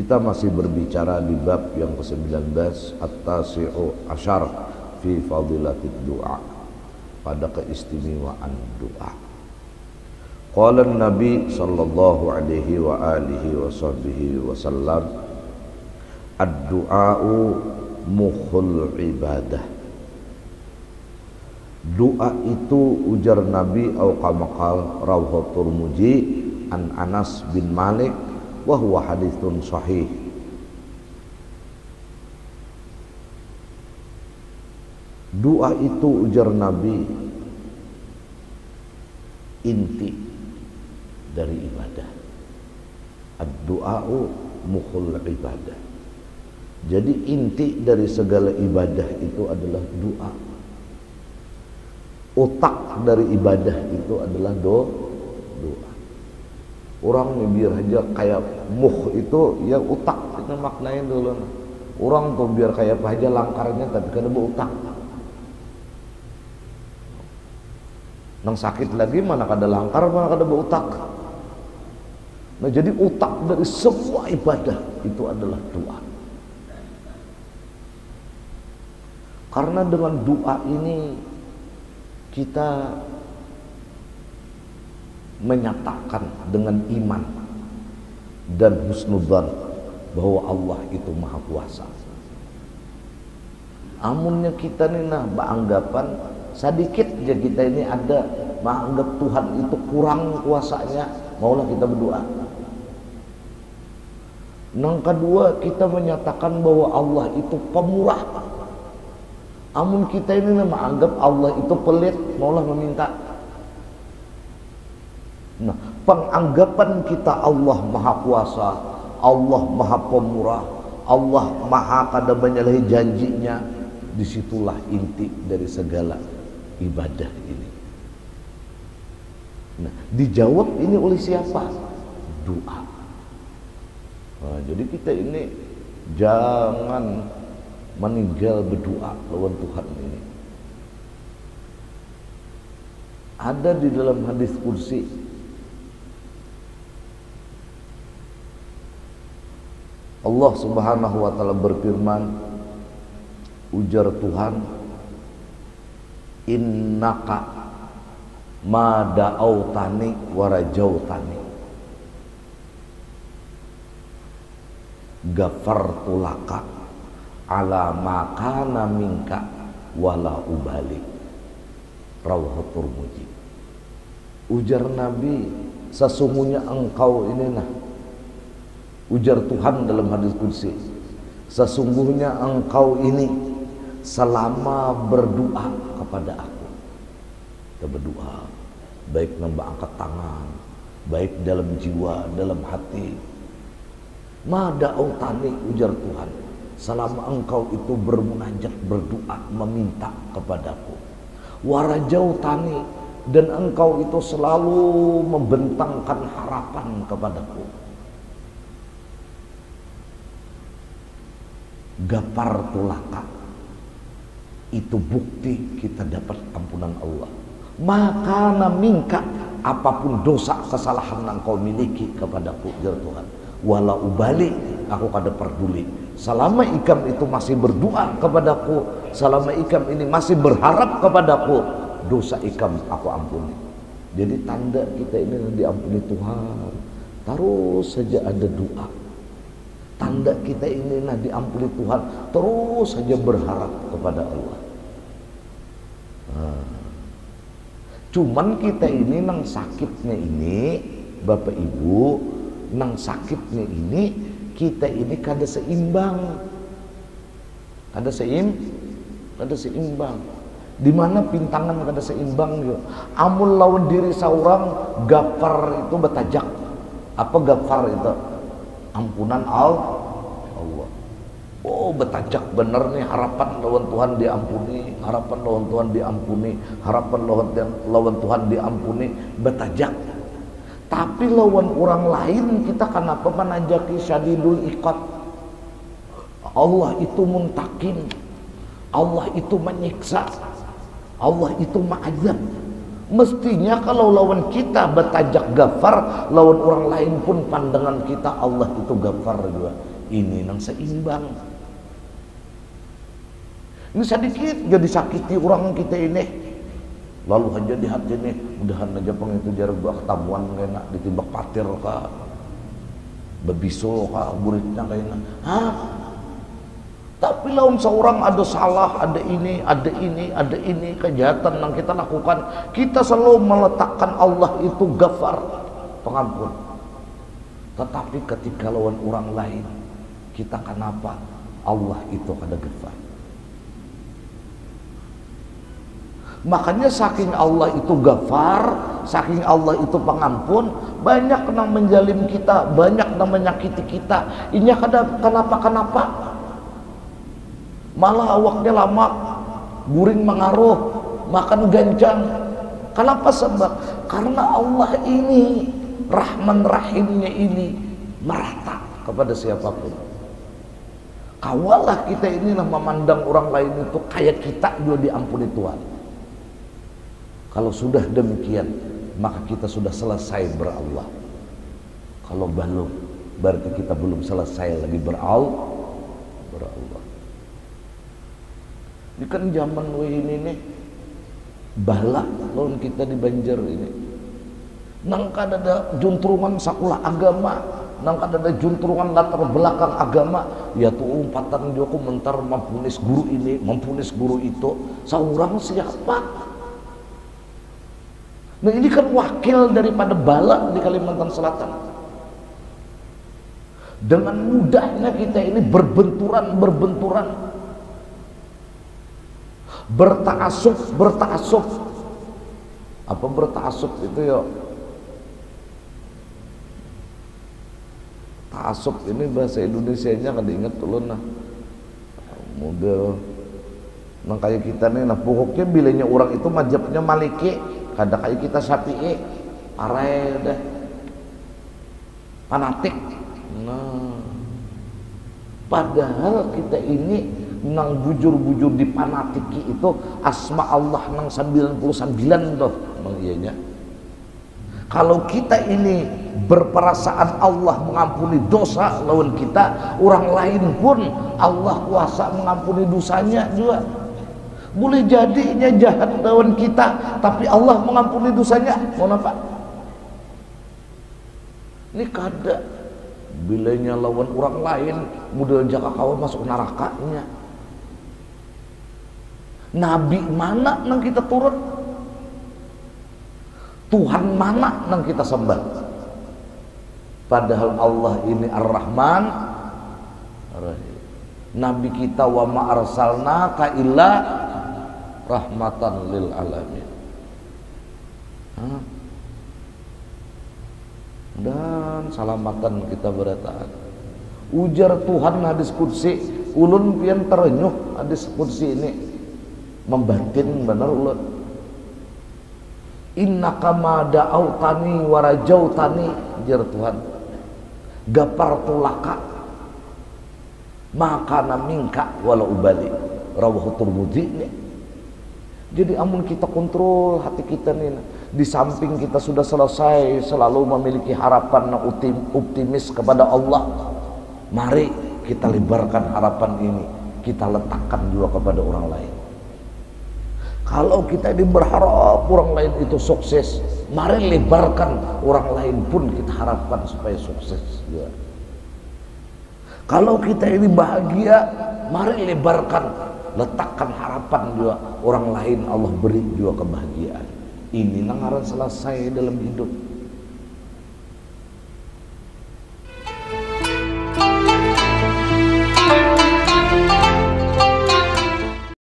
Kita masih berbicara di bab yang ke-19 At-Tasi'u Asyar fi Fadilatid Du'a, pada keistimewaan doa. Qala Nabi sallallahu alaihi wa alihi wa sahbihi wasallam, ad-du'a'u mukhul ibadah. Doa itu, ujar Nabi, au kamakal rawhatul muji an Anas bin Malik wa huwa hadithun sahih. Doa itu, ujar Nabi, inti dari ibadah. Ad-du'a'u mukhul ibadah. Jadi inti dari segala ibadah itu adalah doa. Otak dari ibadah itu adalah doa. Orang nih biar aja kayak muh itu ya otak, kita maknain dulu. Orang tuh biar kayak apa aja langkarnya tapi kada berotak. Nang sakit lagi mana kada langkar, mana kada berotak. Nah jadi otak dari semua ibadah itu adalah doa. Karena dengan doa ini kita menyatakan dengan iman dan husnudzan bahwa Allah itu maha kuasa. Amunnya kita nih beranggapan sedikit aja kita ini ada menganggap Tuhan itu kurang kuasanya, maulah kita berdoa. Yang kedua, kita menyatakan bahwa Allah itu pemurah. Amun kita ini menganggap Allah itu pelit, maulah meminta. Nah, penganggapan kita Allah maha kuasa, Allah maha pemurah, Allah maha kada menyalahi janjinya, disitulah inti dari segala ibadah ini. Nah, dijawab ini oleh siapa? Doa. Nah, jadi kita ini jangan meninggal berdoa lawan Tuhan ini. Ada di dalam hadis kursi, Allah subhanahu wa ta'ala berfirman, ujar Tuhan, innaka ma da'autani wa rajautani ghafartu laka ala ma kana minka wala ubali. Rawahatul muji. Ujar Nabi, sesungguhnya engkau ini ujar Tuhan dalam hadis qudsi, sesungguhnya engkau ini selama berdoa kepada aku, kita berdoa baik nambah angkat tangan, baik dalam jiwa, dalam hati, mada'autani, ujar Tuhan, selama engkau itu bermunajat, berdoa, meminta kepadaku, warajautani, dan engkau itu selalu membentangkan harapan kepadaku, ghafartu laka, itu bukti kita dapat ampunan Allah. Maka minka, apapun dosa kesalahan yang kau miliki kepadaku, ujar Tuhan, wala ubali, aku kada peduli. Selama ikam itu masih berdoa kepadaku, selama ikam ini masih berharap kepadaku, dosa ikam aku ampuni. Jadi tanda kita ini diampuni Tuhan, terus saja ada doa. Tanda kita ini diampuni Tuhan, terus saja berharap kepada Allah. Cuman kita ini nang sakitnya ini, Bapak Ibu, nang sakitnya ini, kita ini kada seimbang. Kada seimbang. Di mana pintangan kada seimbang yo. Amun lawan diri seorang, gafar itu betajak. Apa gafar itu? Ampunan Allah. Oh, betajak bener nih, harapan lawan Tuhan diampuni, harapan lawan Tuhan diampuni, harapan lawan Tuhan diampuni, betajak. Tapi lawan orang lain kita kenapa menajaki syadidul iqat? Allah itu muntakim, Allah itu menyiksa, Allah itu ma'adzab. Mestinya kalau lawan kita bertajak gafar, lawan orang lain pun pandangan kita Allah itu gafar juga. ini nang seimbang. Ini sedikit jadi sakiti orang kita ini, lalu aja di hati ini mudahan aja pengitu jarak gua ketamuan kena ditimbak patir kah, bebiso kah, buritnya kayaknya. Hah? Tapi lawan seorang ada salah, ada ini, kejahatan yang kita lakukan, kita selalu meletakkan Allah itu Ghafar, pengampun. Tetapi ketika lawan orang lain, kita kenapa Allah itu ada Ghafar? Makanya saking Allah itu Ghafar, saking Allah itu pengampun, banyak yang menjalim kita, banyak yang menyakiti kita. Ini kenapa? Malah awaknya lama, guring mengaruh, makan gancang. Kenapa sebab? Karena Allah ini Rahman Rahimnya ini merata kepada siapapun. Kawalah kita inilah memandang orang lain itu kayak kita juga diampuni Tuhan. Kalau sudah demikian, maka kita sudah selesai berallah. Kalau belum, berarti kita belum selesai lagi berallah. Ini kan zaman ini nih, balak lawan kita di Banjar ini. Nang ada juntrungan sakulah agama, nang ada juntrungan latar belakang agama, ya tuh umpatan dia komentar mempunis guru ini, mempunis guru itu. Seorang siapa? Nah ini kan wakil daripada balak di Kalimantan Selatan. Dengan mudahnya kita ini berbenturan, bertaasub. Apa bertaasub itu ya? Taasub ini bahasa Indonesianya kan diingat dulu nah. Model nang kayak kita nih, nah pokoknya bilanya orang itu mazhabnya Maliki, kada kayak kita Syafi'i, arai dah fanatik. Nah, padahal kita ini nang bujur-bujur dipanatiki itu asma Allah nang 99 tuh mengianya. Kalau kita ini berperasaan Allah mengampuni dosa lawan kita, orang lain pun Allah kuasa mengampuni dosanya juga. Boleh jadinya jahat lawan kita, tapi Allah mengampuni dosanya. Mau apa? Ini kada bilanya lawan orang lain, model jaka kawan masuk nerakanya. Nabi mana nang kita turun? Tuhan mana nang kita sembah? Padahal Allah ini Ar-Rahman Ar-Rahim. Nabi kita wa ma arsalnaka illa rahmatan lil alamin. Dan salamatan kita berataan. Ujar Tuhan hadis qudsi, ulun pian terenyuh hadis qudsi ini membatin benar ulun. Innaka ma da'autani wa rajautani, jar Tuhan, gapartu laka maka minka wala ubali, rawahu Tirmidzi nih. Jadi amun kita kontrol hati kita nih, di samping kita sudah selesai selalu memiliki harapan optimis kepada Allah, mari kita lebarkan harapan ini, kita letakkan juga kepada orang lain. Kalau kita ini berharap orang lain itu sukses, mari lebarkan orang lain pun kita harapkan supaya sukses juga. Kalau kita ini bahagia, mari lebarkan, letakkan harapan juga orang lain Allah beri juga kebahagiaan. Ini nangaran selesai dalam hidup.